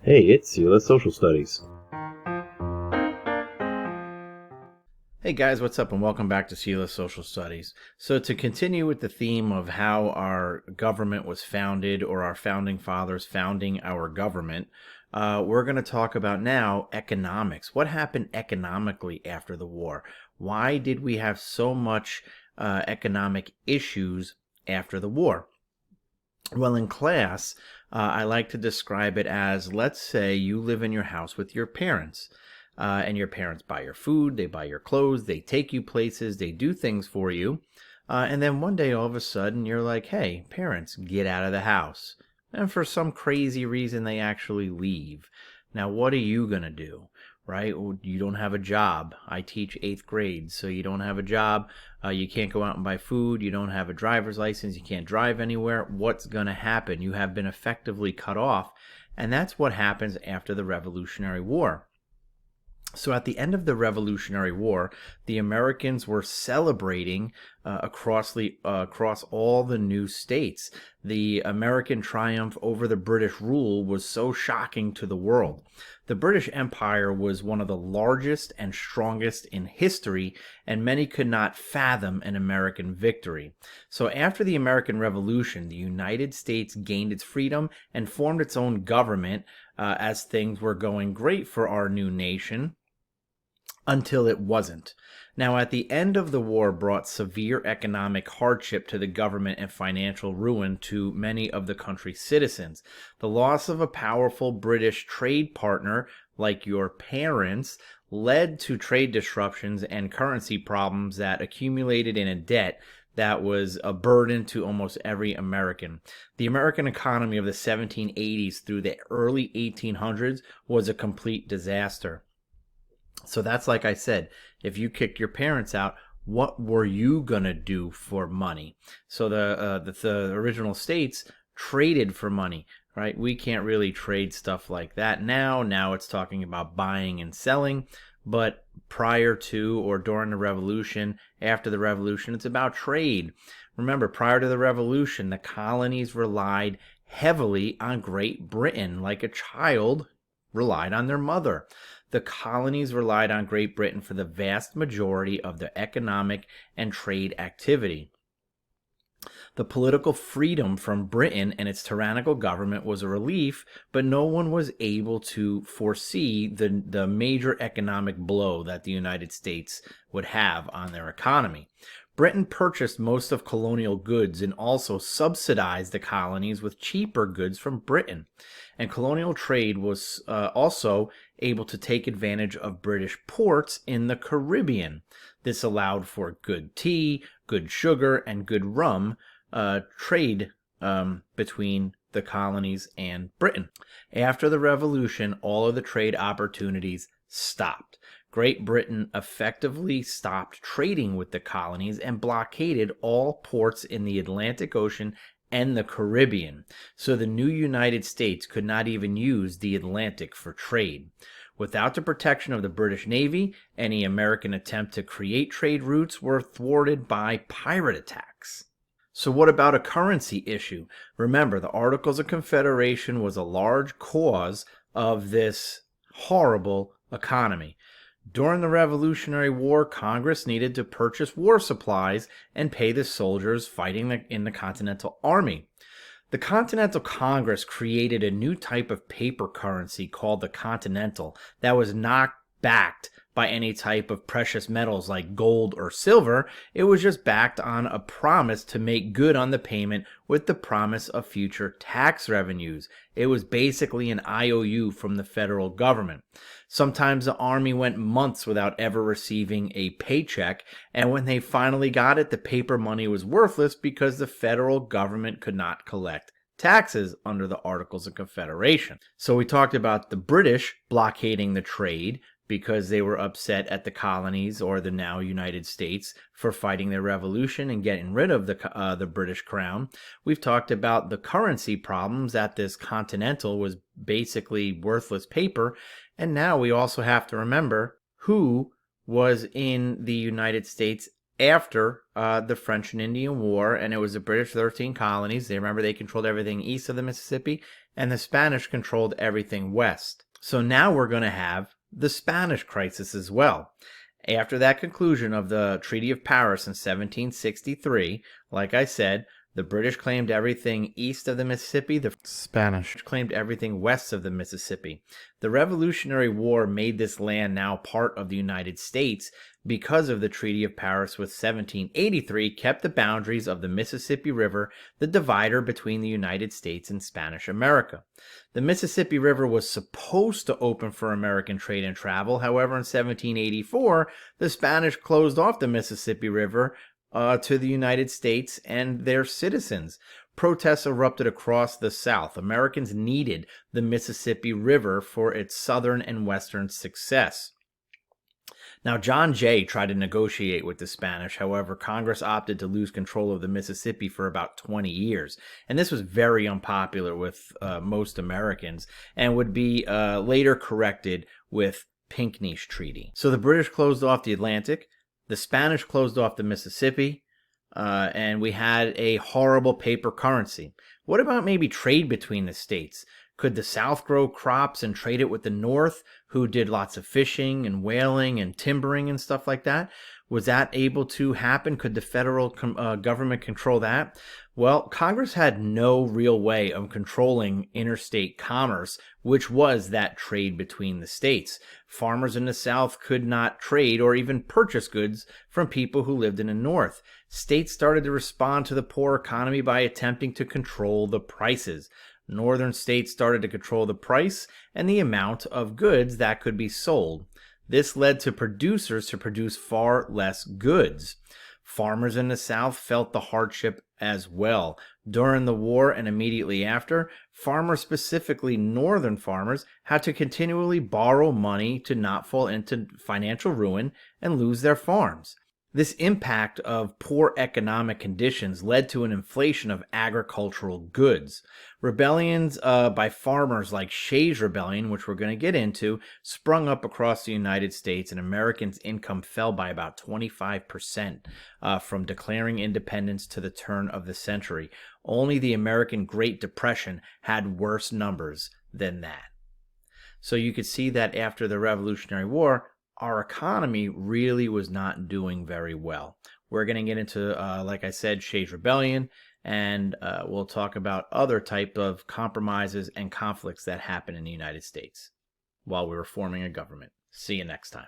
Hey, it's Sela Social Studies. Hey guys, what's up, and welcome back to Sheila Social Studies. So, to continue with the theme of how our government was founded, or our founding fathers founding our government, we're going to talk about now economics. What happened economically after the war? Why did we have so much economic issues after the war? Well, in class, I like to describe it as, let's say you live in your house with your parents, and your parents buy your food, they buy your clothes, they take you places, they do things for you. And then one day, all of a sudden, you're like, hey, parents, get out of the house. And for some crazy reason, they actually leave. Now, what are you going to do? Right? Well, you don't have a job. I teach eighth grade, so you don't have a job. You can't go out and buy food. You don't have a driver's license. You can't drive anywhere. What's going to happen? You have been effectively cut off. And that's what happens after the Revolutionary War. So at the end of the Revolutionary War, the Americans were celebrating across all the new states. The American triumph over the British rule was so shocking to the world. The British Empire was one of the largest and strongest in history, and many could not fathom an American victory. So after the American Revolution, the United States gained its freedom and formed its own government, as things were going great for our new nation until it wasn't. Now, at the end of the war brought severe economic hardship to the government and financial ruin to many of the country's citizens. The loss of a powerful British trade partner, like your parents, led to trade disruptions and currency problems that accumulated in a debt that was a burden to almost every American. The American economy of the 1780s through the early 1800s was a complete disaster. So that's, like I said, if you kicked your parents out, what were you gonna do for money? So the original states traded for money, right? We can't really trade stuff like that now. Now it's talking about buying and selling, but prior to or during the revolution, after the revolution, it's about trade. Remember, prior to the revolution, the colonies relied heavily on Great Britain, like a child relied on their mother. The colonies relied on Great Britain for the vast majority of their economic and trade activity. The political freedom from Britain and its tyrannical government was a relief, but no one was able to foresee the major economic blow that the United States would have on their economy. Britain purchased most of colonial goods and also subsidized the colonies with cheaper goods from Britain. And colonial trade was also able to take advantage of British ports in the Caribbean. This allowed for good tea, good sugar, and good rum trade between the colonies and Britain. After the Revolution, all of the trade opportunities stopped. Great Britain effectively stopped trading with the colonies and blockaded all ports in the Atlantic Ocean and the Caribbean. So the new United States could not even use the Atlantic for trade. Without the protection of the British Navy, any American attempt to create trade routes were thwarted by pirate attacks. So what about a currency issue? Remember, the Articles of Confederation was a large cause of this horrible economy. During the Revolutionary War, Congress needed to purchase war supplies and pay the soldiers fighting in the Continental Army. The Continental Congress created a new type of paper currency called the Continental that was not backed by any type of precious metals like gold or silver. It was just backed on a promise to make good on the payment with the promise of future tax revenues. It was basically an IOU from the federal government. Sometimes the army went months without ever receiving a paycheck, and when they finally got it, the paper money was worthless because the federal government could not collect taxes under the Articles of Confederation. So we talked about the British blockading the trade because they were upset at the colonies, or the now United States, for fighting their revolution and getting rid of the British crown. We've talked about the currency problems, that this Continental was basically worthless paper. And now we also have to remember who was in the United States after the French and Indian War, and it was the British 13 colonies. They remember they controlled everything east of the Mississippi and the Spanish controlled everything west. So now we're going to have the Spanish crisis as well. After that conclusion of the Treaty of Paris in 1763, like I said, the British claimed everything east of the Mississippi. The Spanish claimed everything west of the Mississippi. The Revolutionary War made this land now part of the United States because of the Treaty of Paris, with 1783 kept the boundaries of the Mississippi River the divider between the United States and Spanish America. The Mississippi River was supposed to open for American trade and travel. However, in 1784, the Spanish closed off the Mississippi River to the United States and their citizens. Protests erupted across the South. Americans needed the Mississippi River for its southern and western success. Now, John Jay tried to negotiate with the Spanish. However, Congress opted to lose control of the Mississippi for about 20 years. And this was very unpopular with most Americans and would be later corrected with Pinckney's Treaty. So the British closed off the Atlantic. The Spanish closed off the Mississippi, and we had a horrible paper currency. What about maybe trade between the states? Could the South grow crops and trade it with the North, who did lots of fishing and whaling and timbering and stuff like that? Was that able to happen? Could the federal government control that? Well, Congress had no real way of controlling interstate commerce, which was that trade between the states. Farmers in the South could not trade or even purchase goods from people who lived in the North. States started to respond to the poor economy by attempting to control the prices. Northern states started to control the price and the amount of goods that could be sold. This led to producers to produce far less goods. Farmers in the South felt the hardship as well. During the war and immediately after, farmers, specifically northern farmers, had to continually borrow money to not fall into financial ruin and lose their farms. This impact of poor economic conditions led to an inflation of agricultural goods. Rebellions by farmers like Shays' Rebellion, which we're going to get into, sprung up across the United States, and Americans' income fell by about 25% from declaring independence to the turn of the century. Only the American Great Depression had worse numbers than that. So you could see that after the Revolutionary War, our economy really was not doing very well. We're going to get into, like I said, Shays' Rebellion, and we'll talk about other type of compromises and conflicts that happened in the United States while we were forming a government. See you next time.